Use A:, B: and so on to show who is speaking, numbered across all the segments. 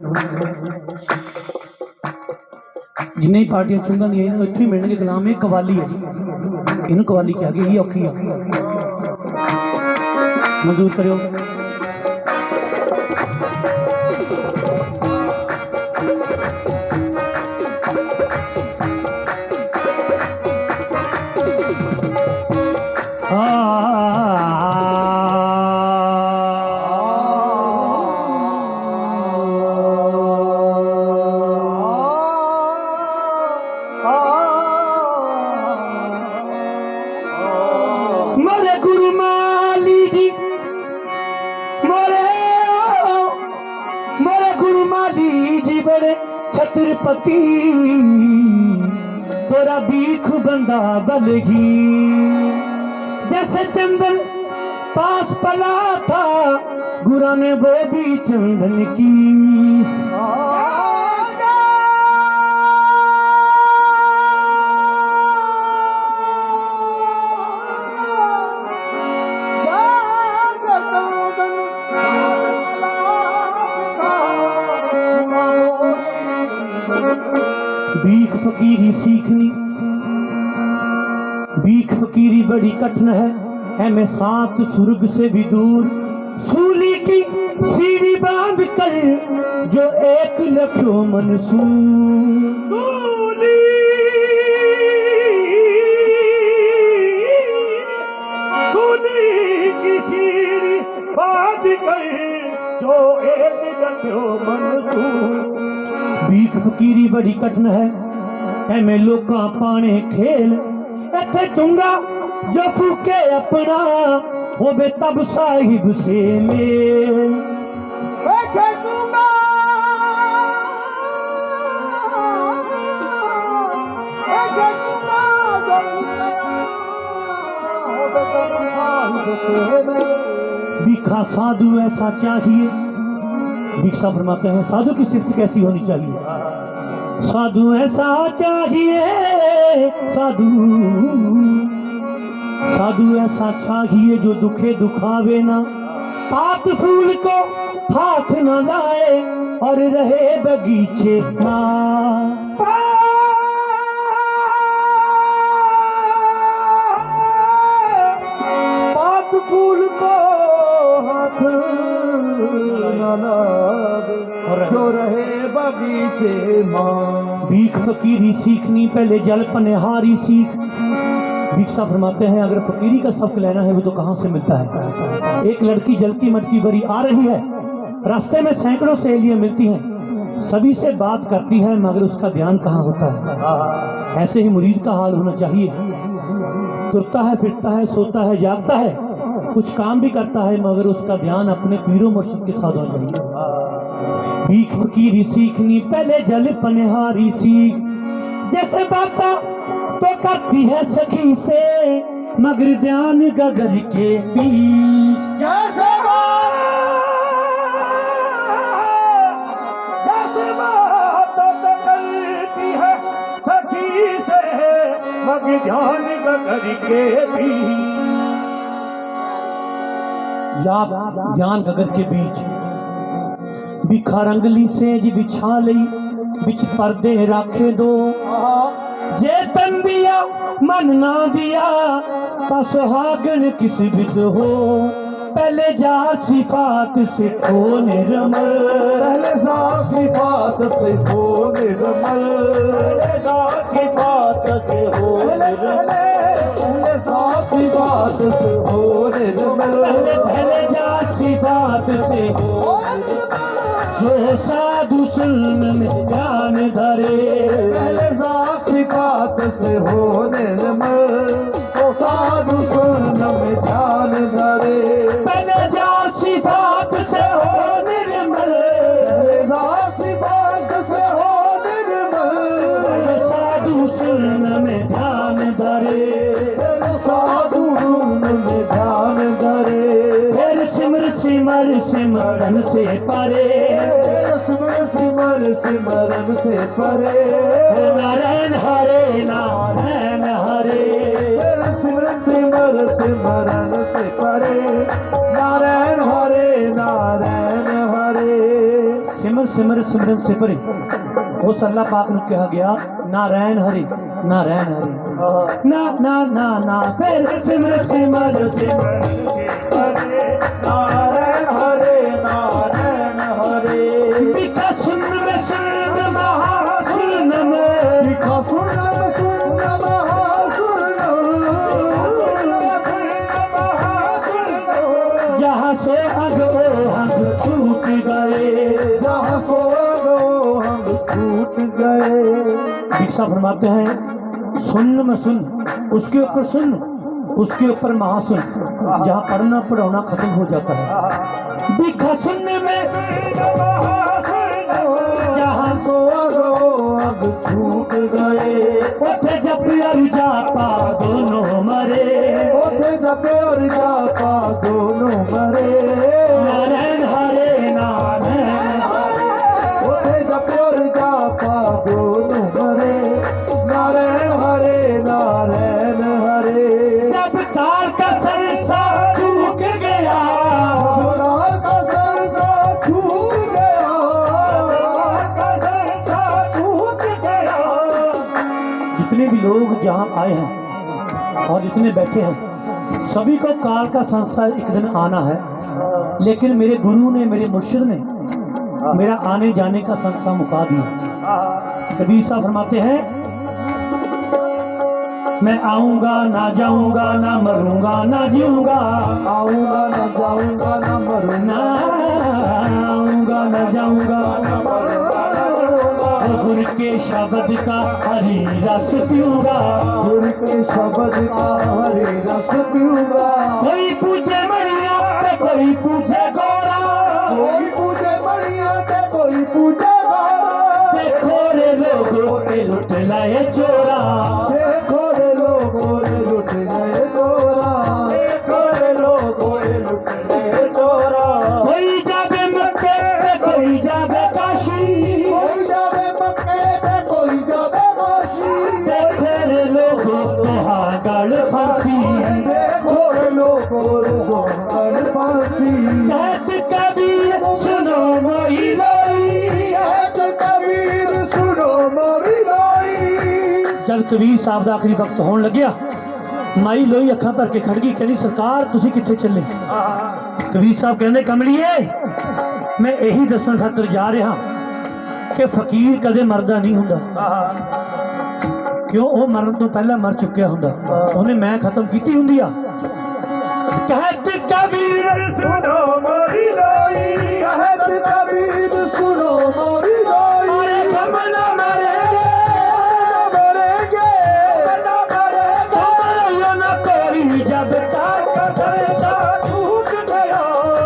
A: जिन्हें ही पार्टियां चुंगा दी इतों ही मिलने के कलाम है कवाली है इन कवाली क्या गई ये औखी है मंजूर करो। मोरे गुरु माली जी मोरे गुरु माली जी बड़े छत्रपति तोरा बीख बंदा बलगी जैसे चंदन पास पला था गुरा ने वो भी चंदन की भीख फकीरी सीखनी भीख फकीरी बड़ी कठिन है मैं सात सुर्ग से भी दूर सूली की सीढ़ी बांध कर जो एक लख्यो मंसूर सूली की सीढ़ी बांध कर जो एक लख्यो मंसूर भीख फकीरी बड़ी कठिन है मैं लोका पाने खेल इथे चुंगा जो फूके अपना होवे तब साहिब से मेल इथे चुंगा जो होवे तब साहिब से मेल भीखा साधु ऐसा चाहिए भिक्षा फरमाते हैं साधु की सिफ्त कैसी होनी चाहिए साधु ऐसा चाहिए साधु ऐसा चाहिए जो दुखे दुखावे ना पात फूल को हाथ न लाए और रहे बगीचे में पात फूल को हाथ जो रहे बगीचे मां भीख फकीरी सीखनी पहले जल पनिहारी सीख भिक्षा फरमाते हैं अगर फकीरी का सबक लेना है वो तो कहाँ से मिलता है। एक लड़की जलती मटकी भरी आ रही है रास्ते में सैकड़ों सहेलियां मिलती हैं सभी से बात करती है मगर उसका ध्यान कहाँ होता है। ऐसे ही मुरीद का हाल होना चाहिए तुरता है फिरता है सोता है जागता है कुछ काम भी करता है मगर उसका ध्यान अपने पीरों मुर्शिद के साथ होना चाहिए। भीख फकीरी सीखनी पहले जल पनिहारी सीख जैसे बाता तो करती है सखी से मगर ध्यान गगर के बीच जैसे बाता तो करती है सखी से मगर ध्यान गगर के बीच या ध्यान गगर के बीच बिखा रंगली सेज बिछा लई बिच पर्दे राखे दो जे तन दिया मन ना दिया ता सुहागन किस बिद हो पहले जा सिफात से खो निर्मल पहले जा सिफात से खो निर्मल पहले जा सिफात से हो निर्मल पहले जा सिफात से हो निर्मल पहले जा सिफात से हो जो साधु सुन में ध्यान धरे पहले जा सिफात से हो निर्मल तो साधु सुन में ध्यान धरे पहले जा सिफात से हो निर्मल पहले जा सिफात से हो निर्मल साधु सुन में ध्यान धरे साधु सुन में ध्यान धरे फिर सिमर सिमरन से परे सिमरन से परे नारायण हरे नारायण हरे सिमरन से परे नारायण हरे नारायण हरे सिमर सिमर सिमरन सिपरे उस अल्लाह पाक ਨੂੰ ਕਿਹਾ ਗਿਆ नारायण हरि नारायण हरि ना ना ना ना फिर सिमर सिमर सिमर सिपरे नारायण हरि नारायण हरि लिखा सुन में सुन महा सुन में लिखा सुन महा जहाँ से हग छूट गए जहाँ से हम छूट गए। दीक्षा फरमाते हैं सुन में सुन उसके ऊपर सुन उसके ऊपर महासुन जहाँ पढ़ना पढ़ाना खत्म हो जाता है। दीक्षा सुनने में जहाँ सो अब छूट गए उठे जब और जापा दोनों मरे उठे जब और जापा दोनों मरे नारायण हरे नारायण उठे जब और जापा दोनों मरे नारायण हरे नारायण हरे। जब तार का सरसा छूट गया तार का सरसा छूट गया जितने भी लोग जहाँ आए हैं और जितने बैठे हैं सभी को काल का संसार एक दिन आना है, लेकिन मेरे गुरु ने मेरे मुर्शिद ने मेरा आने जाने का संसार मुका दिया। कबीर साहब फरमाते हैं मैं आऊंगा ना जाऊंगा ना मरूंगा ना जीऊंगा आऊंगा ना जाऊंगा ना मरूंगा आऊंगा ना जाऊंगा ना मरूंगा गुरु के शब्द का हरी रस पीऊंगा गुरु के शब्द का हरी रस पीऊंगा। कोई पूछे मरिया तो कोई पूछे गोरा कोई पूछे मरिया तो कोई पूछे गोरा देखो रे लोगों के लुट लाए चोरा देखो रे लोगों ने लुट लाए चोरा देखो रे लोगों ने लुट लाए चोरा। कोई जावे मक्के पे कोई जावे काशी कोई जावे मक्के पे कोई जावे काशी देखो रे लोगों तो गल फांसी देखो रे लोगों तो गल फांसी। कहत कबीर सुनो मोरी लाई कहत कबीर सुनो मोरी लाई। जब कबीर साहब दा आखिरी वक्त होने लग्या माई लोई अखां भर के खड़ गई कहनी सरकार तुसी कित्थे चले। कबीर साहब कहंदे कमलिए मैं यही दसन खातर जा रहा कि फकीर कदे मरदा नहीं हुंदा क्यों वो मरण तो पहला मर चुकिया हुंदा उन्हें मैं खत्म कीती हुंदी आ। कहत कबीर सुनो मोरी लाई कहत कबीर सुनो मोरी लाई अरे हम ना मरेंगे ना मरेंगे ना कोई जब तक सरसा छूट गया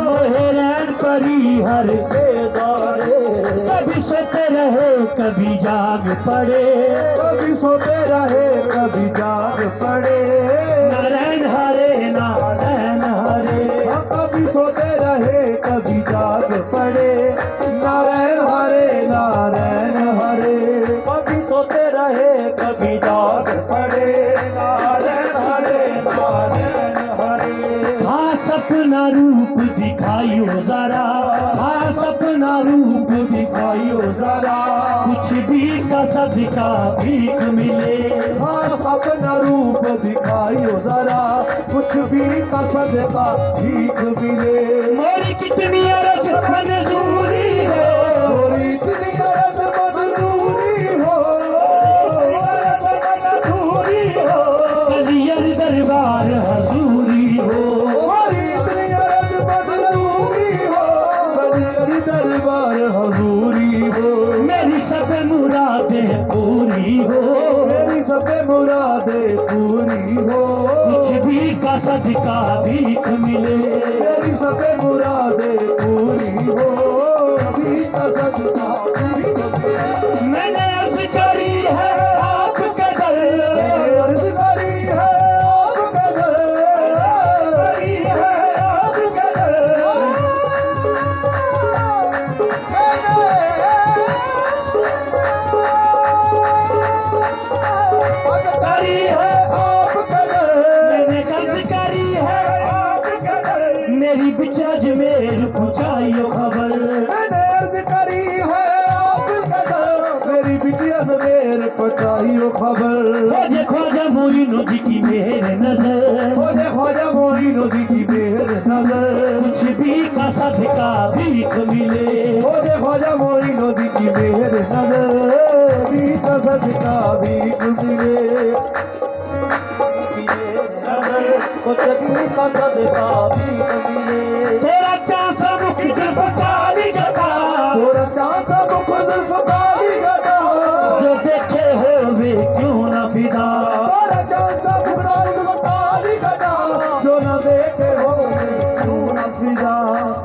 A: मोहरैन परी हर बेदारे कभी सोते रहे कभी जाग पड़े कभी सोते रहे कभी जाग पड़े नारायण हरे नारायण हरे कभी सोते रहे कभी जाग पड़े नारायण हरे नारायण हरे कभी सोते रहे कभी जाग पड़े नारायण हरे नारायण हरे। हाँ सपना रूप दिखाइयो जरा हाँ सपना रूप दिखाइयो जरा कुछ भी कसद का भीख मिले हाँ सपना रूप दिखाइयो जरा कुछ भी कसद का भीख मिले। मोरी कितनी अरज मंजूरी हो मोरी कितनी अरज मंजूरी हो कलियर दरबार हजूरी हो मोरी कितनी अरज मंजूरी हो कलियर दरबार हजूरी हो। मेरी सब मुरादें पूरी हो मेरी सब मुरादें पूरी हो कुछ भी कसद का भीख मिले मेरी सब मुरादें पूरी हो कभी कसद का भीख मिले। मैंने अर्ज करी है आपके दर अर्ज करी है आपके दर करी है आपके दर करी है आप कदर मैंने कर्ज करी है आप कदर मेरी बिचाज में पहुंचाइयो खबर मैंने अर्ज करी
B: पहुंचाइयो खबर।
A: हो जे ख्वाजा मोइनो जी की मेहर नजर,
B: हो जे ख्वाजा मोइनो जी की मेहर नजर।
A: कुछ भी का सदका भीख मिले।
B: हो जे ख्वाजा मोइनो जी की मेहर नजर, भीख का सदका भीख मिले। कुछ भी का सदका भीख मिले।
A: तेरा चाचा मुख जुल्फ काली गदा,
B: थोड़ा चाहता मुख जुल्फ काली गदा।
A: जो देखे हो वे क्यों ना फिदा।
B: थोड़ा चाहता मुख जुल्फ काली गदा, जो न देखे हो क्यों न फिदा।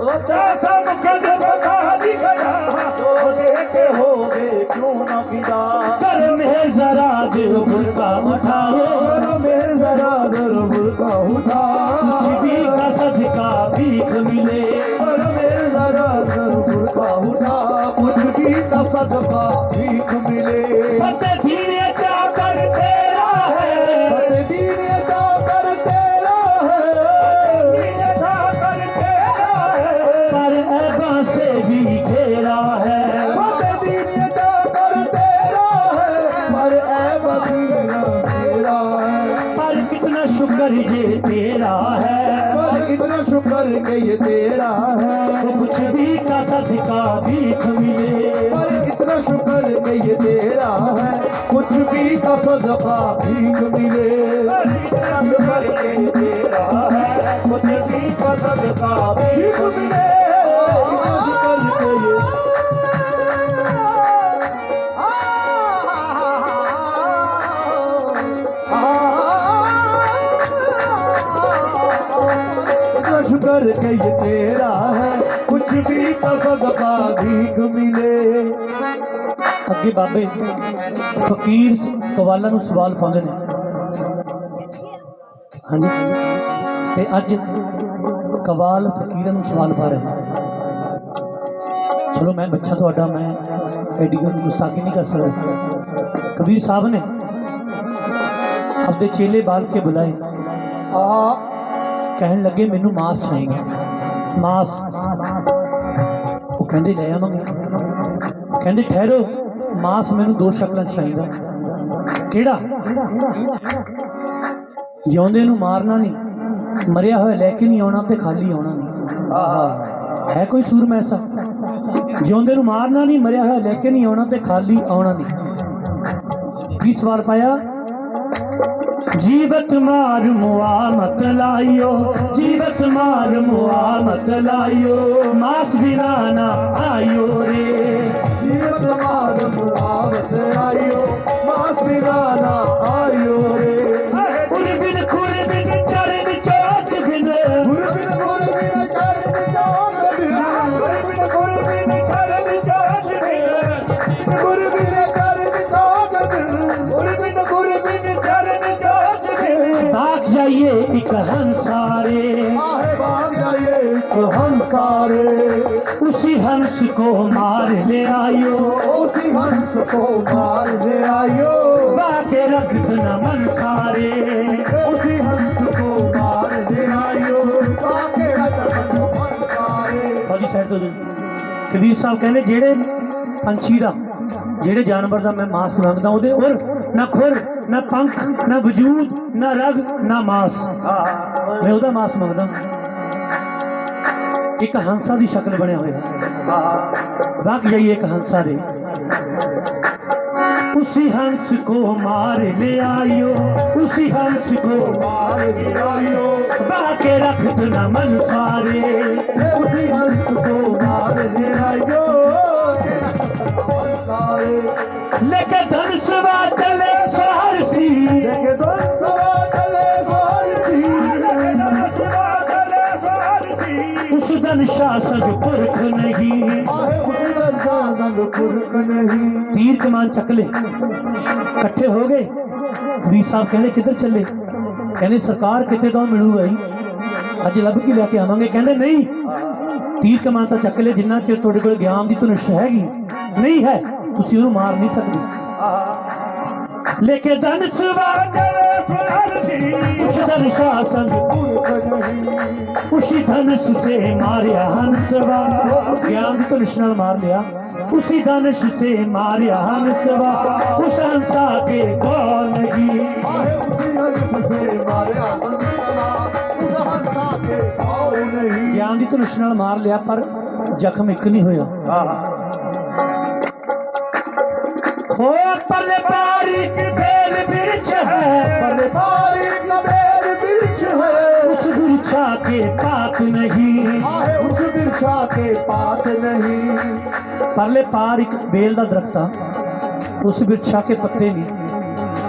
A: ओ चाचा मुख जुल्फ काली गदा,
B: जो देखे हो क्यों न फिदा।
A: कर में जरा दिल बुरका उठाओ,
B: करो मेरे जरा दर बुलका उठा।
A: कुछ भी का सदका भीख मिले।
B: करो मेरे जरा दर बुलका उठा। कुछ भी का सदका भीख मिले।
A: फतेह धीरे जाकर तेरा है,
B: बड़े दीन जाकर तेरा है।
A: धीरे जाकर तेरा है, पर ऐबा से भी घेरा है।
B: बड़े दीन जाकर तेरा है, पर ऐ बदीना तेरा है।
A: पर कितना शुक्र ये तेरा है,
B: पर इतना शुक्र कि ये तेरा है।
A: तो कुछ भी का सदका भीख मिले।
B: पर इतना शुक्र कि ये तेरा है। कुछ भी का सदका भीख मिले।
A: इतना शुक्र के ये तेरा है, कुछ भी का सदका
B: भीख मिले। इतना शुक्र कि ये इतना शुक्र कि ये तेरा है। कुछ भी का सदका भीख मिले।
A: ਅੱਗੇ ਬਾਬੇ ਫਕੀਰ ਕਵਾਲਾਂ ਨੂੰ ਸਵਾਲ ਪਾਉਂਦੇ ਨੇ। ਹਾਂਜੀ, ਤੇ ਅੱਜ ਕਵਾਲ ਫਕੀਰਾਂ ਨੂੰ ਸਵਾਲ ਪਾ ਰਹੇ ਨੇ। ਚਲੋ ਮੈਂ ਬੱਚਾ ਤੁਹਾਡਾ, ਮੈਂ ਐਡੀ ਗੁਸਤਾਖੀ ਨਹੀਂ ਕਰ ਸਕਦਾ। ਕਬੀਰ ਸਾਹਿਬ ਨੇ ਆਪਦੇ ਚੇਲੇ ਬਾਲ ਕੇ ਬੁਲਾਏ, ਕਹਿਣ ਲੱਗੇ ਮੈਨੂੰ ਮਾਸ ਚਾਹੀਦਾ, ਮਾਸ। ਉਹ ਕਹਿੰਦੇ ਲੈ ਆਵਾਂਗੇ। ਕਹਿੰਦੇ ਠਹਿਰੋ, ਮਾਸ ਮੈਨੂੰ ਦੋ ਸ਼ਕਲਾਂ 'ਚ ਚਾਹੀਦਾ। ਕਿਹੜਾ? ਜਿਉਂਦੇ ਨੂੰ ਮਾਰਨਾ ਨਹੀਂ, ਮਰਿਆ ਹੋਇਆ ਲੈ ਕੇ ਨਹੀਂ ਆਉਣਾ ਤੇ ਖਾਲੀ ਆਉਣਾ ਨਹੀਂ। ਹੈ ਕੋਈ ਸੂਰਮਾ ਐਸਾ? ਜਿਉਂਦੇ ਨੂੰ ਮਾਰਨਾ ਨਹੀਂ, ਮਰਿਆ ਹੋਇਆ ਲੈ ਕੇ ਨਹੀਂ ਆਉਣਾ ਤੇ ਖਾਲੀ ਆਉਣਾ ਨਹੀਂ। ਕੀ ਸਵਾਲ ਪਾਇਆ? जीवत मार मुआ मत लाइयो, जीवत मार मुआ मत लाइयो, मास बिना ना आयो रे।
B: जीवत मार मुआ मत आइयो, मास बिना ना आयो रे।
A: खुर बिन चरण चोट बिन,
B: खुर बिन चरण चोट बिन,
A: खुर बिन चरण चोट बिन,
B: खुर बिन चरण चोट बिन,
A: खुर बिन चरण चोट बिन। भाग जाइए एक हंसारे,
B: आहे भाग जाइए एक हंसारे।
A: उसी हंस को मार ले आयो,
B: उसी हंस को मार ले आयो।
A: बाके रक्त न मन सारे,
B: उसी हंस को मार ले आयो। बाके रक्त न मन सारे।
A: फौजी साहब तो कबीर साहब कहने जेड़े पंछी का, जेड़े जानवर का मैं मांस मंगदा, ਉਹਦੇ ਉਰ ना खुर ना पंख ना वजूद ना रग ना मांस, मैं ਉਹਦਾ मांस मंगदा। एक हंसा की शक्ल बने हुए रख जाइए एक हंसा रे। उसी हंस को मार ले आयो, उसी हंस को
B: मार ले आयो।
A: बाके रख दो न मन सारे,
B: उसी हंस को मार ले आयो।
A: लेके धनुषवा चले सारसी,
B: लेके धनुषवा चले सारसी,
A: लेके धनुषवा चले सारसी। उस धन शासन पुरख नहीं,
B: उस धन शासन पुरख नहीं।
A: तीर कमान चकले इकट्ठे हो गए। कबीर साहब कहने किधर चले? कहने सरकार कितने तो मिलूगा ही, अज लभ के लैके आवांगे। कहने नहीं, तीर कमान तो चक ले, जिन्ना चिर तुहाडे कोल ज्ञान की धनुष हैगी नहीं है, तुसीं उहनूं मार नहीं सकदे। लेके धनुष उस धन शासन उसी धनुष से मारिया हंसवा, ज्ञान की धनुष नाल मार लिया। उसी धनुष से मारिया हंसवा उस हंसा के कौन नहीं।
B: उसी धनुष से मारिया हंसवा उस हंसा के कौन नहीं।
A: ज्ञान की धनुष नाल मार लिया पर जख्म एक नहीं होया। होया पले बारीक बेल बिरछ है,
B: पले बारीक बेल बिरछ है,
A: उस बिरछा के पात नहीं।
B: उस बिरछा के पात नहीं।
A: परले पार एक बेल का दरख्त था, उस बिरछा के पत्ते नहीं,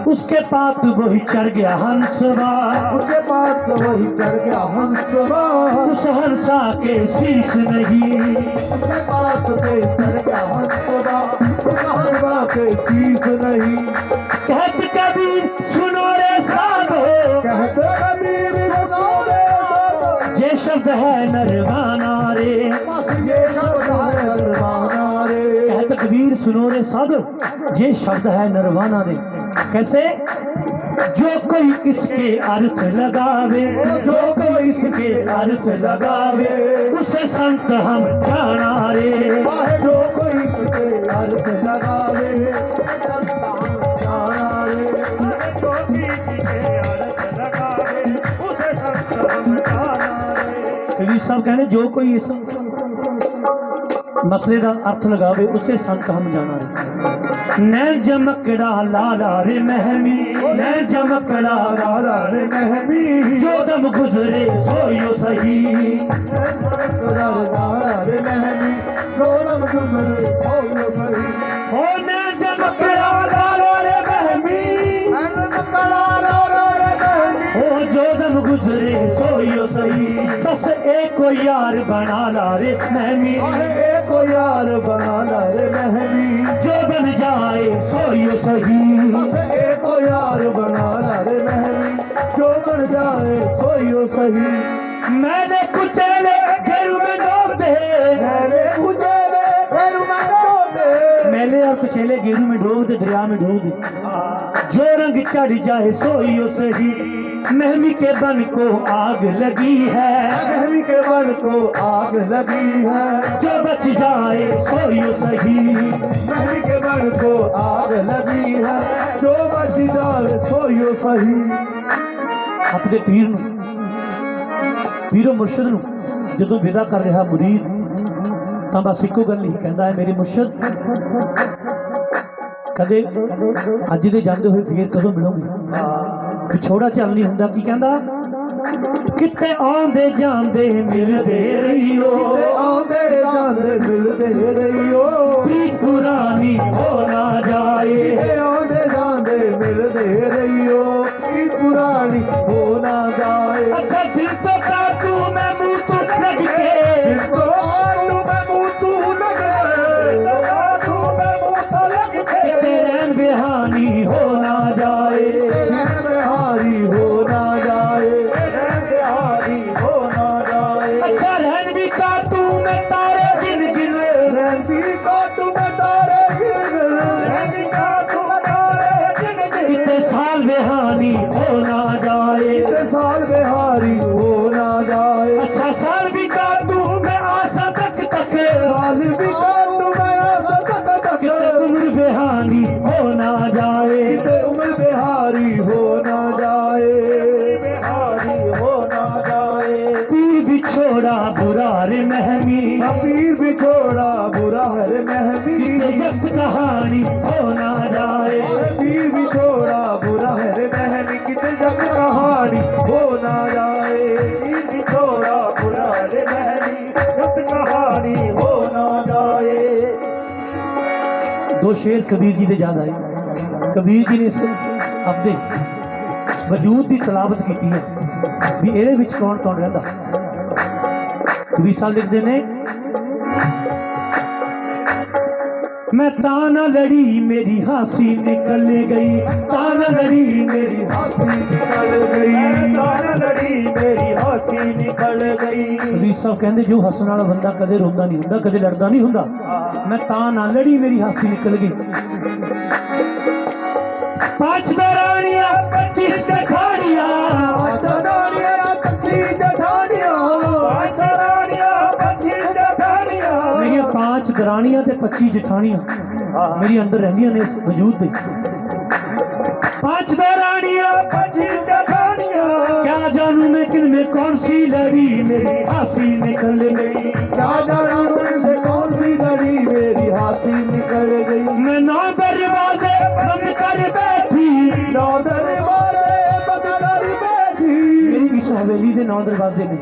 A: उसके पात वही चढ़ गया हंसवा,
B: उसके पात वही चढ़ गया हंसवा,
A: उस हंसा के शीश नहीं।
B: उसके पात पे चढ़ गया हंसवा, उस हंसवा के शीश नहीं।
A: कहत कबीर सुनो रे साधो,
B: कहते कबीर सुनो रे साधो,
A: ये शब्द है नरवाना रे।
B: बस ये शब्द है नरवाना रे।
A: कहत कबीर सुनो रे साधो, ये शब्द है नरवाना रे। कैसे? जो कोई इसके अर्थ लगावे, जो कोई इसके अर्थ लगावे, उसे संत हम जाना रे।
B: जो कोई इसके अर्थ लगावे जाना रे। जो कोई इसके अर्थ लगावे उसे संत हम जाना रे।
A: कबीर साहब कहने जो कोई इस मसले का अर्थ लगावे उसे संत हम जाना रे। नैन जमकड़ा लाला रे महमी, नैन जमकड़ा
B: लाला रे महमी,
A: जो दम गुजरे सोयो सही।
B: लाला रे महमी, जो दम गुजरे सोयो सही।
A: ओ नैन जमकड़ा लाला रे महमी,
B: नैन जमकड़ा लाला रे महमी,
A: ओ जो दम गुजरे सोयो सही। बस एक को यार बना ला रे महमी,
B: एक को यार बना ला रे महमी,
A: जो बन जाए सोयो सही।
B: बस एक को यार बना ला रे महमी, जो बन जाए सोयो सही।
A: मैंने कुचले घेरू में डोब दे,
B: मैंने कुचले घेरू में डोब दे,
A: मेले और कुचेले घेरू में डोब दे, दरिया में डोब दे। जो रंग चढ़ जाए सोयो सही। महमी के बन को आग लगी है,
B: महमी के बन को आग लगी है,
A: जो बच जाए सोयो सही।
B: महमी के बन को आग लगी है, जो बच जाए सोयो सही।
A: अपने पीर नूं, पीरो मुर्शद नूं जदों विदा कर रहा मुरीद, तां बस इक्को गल ही कहंदा है, मेरे मुर्शद कदे अज दे जांदे होए फिर कदों मिलोगे। पिछोड़ा चल नहीं हुंदा। की कहंदा? किते आंदे जांदे मिलदे रहियो,
B: आंदे जांदे मिलदे रहियो,
A: प्रीत पुरानी हो ना जाए।
B: आंदे जांदे मिलदे रहियो, प्रीत पुरानी हो ना जाए।
A: अच्छा दिल तो काटू मैं मुंह तो लग के,
B: दिल तो काटू मैं मुंह तू लग के, काटू मैं मुंह तो लग के,
A: तेरे बेहानी हो ना जाए।
B: बिहारी हो ना जाए, बिहारी हो ना जाए।
A: अच्छा रहन भी काटू मैं तारे गिन गिन,
B: रहन भी काटू मैं तारे गिन गिन, रहन भी काटू मैं तारे गिन गिन।
A: कितने साल बेहानी हो ना जाए,
B: कितने साल बिहारी हो ना जाए।
A: अच्छा साल भी काटू मैं आशा तक तक,
B: साल भी काटू मैं आशा तक तक,
A: उम्र बेहानी हो ना जाए।
B: उम्र बिहारी हो ना जाए, बिहारी हो ना जाए।
A: पीर बिछोड़ा बुरा रे महमी,
B: पीर बिछोड़ा बुरा रे महमी,
A: जब कहानी हो ना जाए।
B: पीर बिछोड़ा बुरा रे महमी, कितने जग कहानी हो ना जाए। पीर बिछोड़ा बुरा रे महमी, जब कहानी हो ना जाए।
A: दो शेर कबीर जी दे याद आए। कबीर जी ने अपने वजूद की तलावत की है भी ਇਹਦੇ ਵਿੱਚ कौन कौन रहता। कबीर साहब लिखते ने, मैं ताना लड़ी मेरी हासी निकल गई, ताना लड़ी मेरी
B: हंसी निकल गई, ताना लड़ी मेरी हंसी निकल गई।
A: कबीर साहब कहते जो हसन वाला बंदा कदे रोंदा नहीं हुंदा, कदे लड़दा नहीं हुंदा। मैं ताना लड़ी मेरी हासी निकल गई। 5 दरानियां 25 जठानियां,
B: 5 दरानियां 25 जठानियां, 5 दरानियां 25 जठानियां।
A: मेरी 5 दरानियां ते 25 ਜਠਾਣੀਆਂ मेरी अंदर रहंदियां ने इस वजूद दे। 5 रानियां
B: 25 जठानियां
A: क्या जानू मैं किनमें कौन सी लड़ी मेरी हंसी निकल गई।
B: क्या जानू से कौन सी लड़ी मेरी हंसी निकल गई।
A: मैं 9 दरवाजे बंद कर बैठी
B: 9 दरवाजे बंद कर बैठी।
A: मेरी इस हवेली दे 9 दरवाजे ने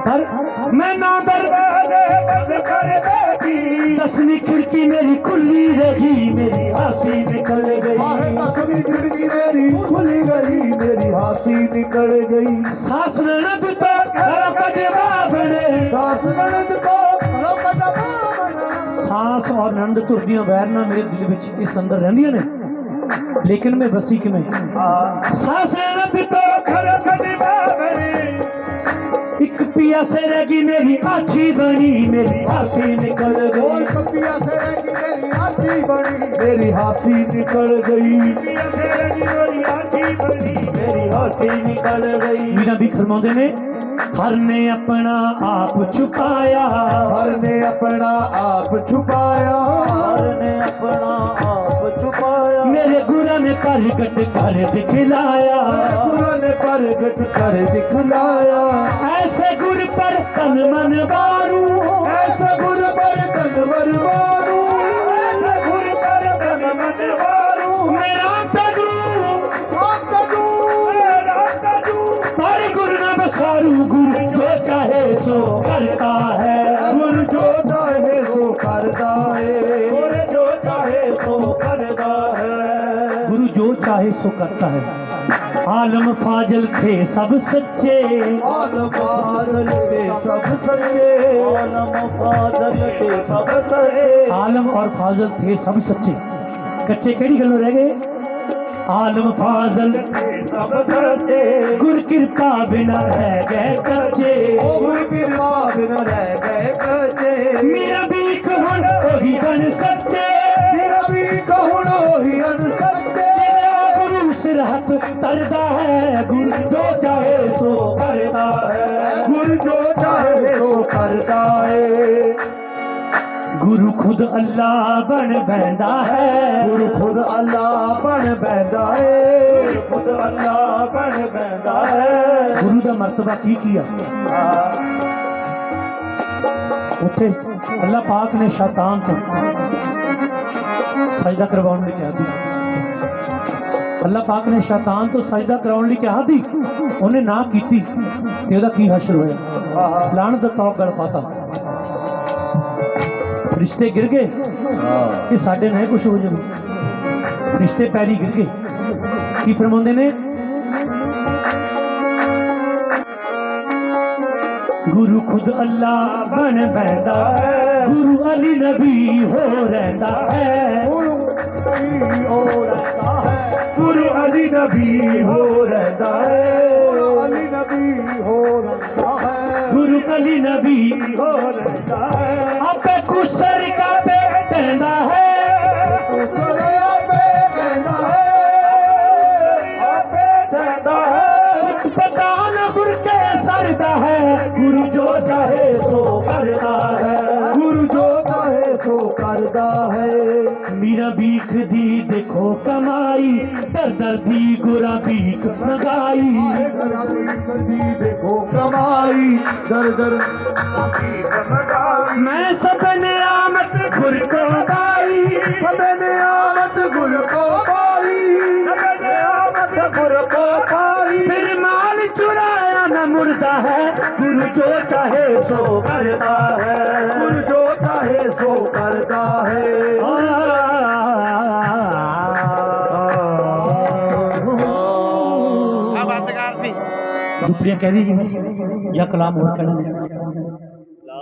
A: पर मैं 9 दरवाजे
B: बंद कर बैठी।
A: 10वीं खिड़की मेरी खुली रही मेरी हंसी निकल गई।
B: 10वीं खिड़की मेरी खुली गई मेरी हंसी निकल गई।
A: सास ननद तो घर का जवाब बने
B: सास ननद को घरों का जवाब बने।
A: सास और ननद तुरदियां वैरना मेरे दिल विच इस अंदर रहंदियां ने लेकिन मैं बसी किवें। सास ननद तो घर का जवाब बने एक पिया से रहेगी मेरी आछी बनी मेरी हंसी निकल
B: और
A: गई।
B: कपिया से रहेगी मेरी हंसी बनी मेरी हंसी निकल गई। कपिया से रहेगी मेरी हंसी बनी मेरी हंसी निकल गई।
A: मीरा भी फरमाते ने हर ने अपना आप छुपाया
B: हर ने अपना आप छुपाया। हर ने अपना आप छुपाया।
A: मेरे गुरा ने प्रगट कर दिखलाया
B: गुरु ने प्रगट कर दिखलाया।
A: ऐसे गुर पर तन मन वारू
B: ऐसे गुरु पर तन मन मारू। ऐसे गुरु पर तन मन मारू।
A: मेरा तगू
B: राम तजू राम तजू।
A: पर गुरु न बसारू गुरु जो चाहे सो करता है।
B: गुरु जो चाहे सो करता है। गुरु जो चाहे सो करता है।
A: गुरु जो चाहे सो करता है। आलम फाजल थे सब सच्चे
B: आलम फाजल के सब सच्चे। आलम फाजल के सब सच्चे।
A: आलम और फाजल थे सब सच्चे कच्चे केड़ी गल्लों रह गए। आलम फाजल
B: सब सच्चे।
A: गुर कृपा बिना रह गए कच्चे।
B: गुरु कृपा बिन रह गए कच्चे।
A: मेरा बीक हुण ओही बन सच्चे
B: मेरा भी कहुणो ही अनसच्चे।
A: गुरु सिर हथ तरदा है गुरु जो चाहे सो करता है।
B: गुरु जो चाहे सो करता है।
A: गुरु खुद अल्लाह बन बैठा है।
B: गुरु खुद अल्लाह बन बैठा है। गुरु खुद अल्लाह बन बैठा है।
A: गुरु का मर्तबा की किया उथे अल्लाह पाक ने शैतान को सजदा करवाने ਲਈ ਕਿਹਾ ਸੀ। अल्लाह पाक ने शैतान तो सजदा कराने ਲਈ ਕਿਹਾ ਸੀ ਉਹਨੇ ਨਾ ਕੀਤੀ ਤੇ ਉਹਦਾ ਕੀ ਹਸ਼ਰ ਹੋਇਆ। ਲਾਨਤ ਦਾ ਤੌਕ ਗਲ ਪਾਤਾ फरिश्ते गिर गए कि साडे नहीं कुछ हो जाए। फरिश्ते पैरी गिर गए की फरमाते ने गुरु खुद अल्लाह बन बैठा है। गुरु अली नबी हो रहता है।
B: गुरु अली हो रहता है। गुरु अली नबी हो रहता है। गुरु अली नबी हो रहता है।
A: गुरु अली नबी
B: हो रहता है।
A: आपे कुसर का पे कहना है।
B: कुसरिया पे कहना है। आपे कहता है।
A: पता न गुरु के सरदा है। गुरु जो चाहे सो करता है।
B: गुरु जो चाहे सो करता है।
A: मेरा भीख दी देखो कमाई दर दर दी गुरा भीख मंगाई।
B: देखो कमाई दर दर
A: मैं सब ने आमद गुर को पाई।
B: सबने आमद गुर को पाई। सबने आमद गुर को पाई।
A: फिर माल चुराया न मुर्दा है। गुरु जो चाहे सो करता है।
B: गुरु जो चाहे सो करता है।
A: दुपड़िया कह दी जी बस या कलाम और कहना